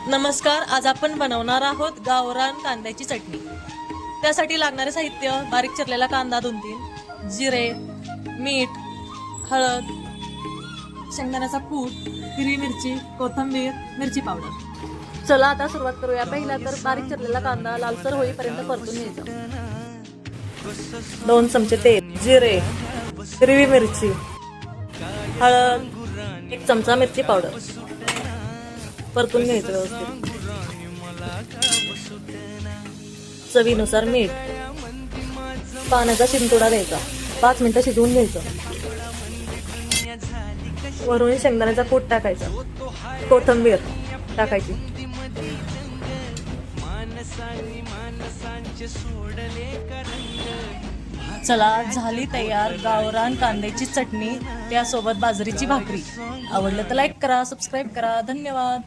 नमस्कार, आज आपण बनवणार आहोत गावरान कांद्याची चटणी। त्यासाठी लागणारे साहित्य: बारीक चिरलेला कांदा 2-3, जिरे, मीठ, हळद, शेंगदाण्याचा कूट, हिरवी मिरची, कोथिंबीर, मिरची पावडर। चला आता सुरुवात करूया। पहिला तर बारीक चिरलेला कांदा लालसर होईपर्यंत परतून घ्यायचा। 2 चमचे तेल, जिरे, हिरवी मिरची, हळद, 1 चमचा मिरची पावडर परतून घ्यायचं व्यवस्थित। चवीनुसार मीठ, पाण्याचा शिंतोडा द्यायचा, 5 मिनिटं शिजवून घ्यायचं। वरून शेंगदाण्याचा कूट टाकायचा, कोथिंबीर टाकायची। चला, झाली तयार गावरान कांद्याची चटणी, त्यासोबत बाजरीची भाकरी। आवडलं तर लाईक करा, सबस्क्राईब करा। धन्यवाद।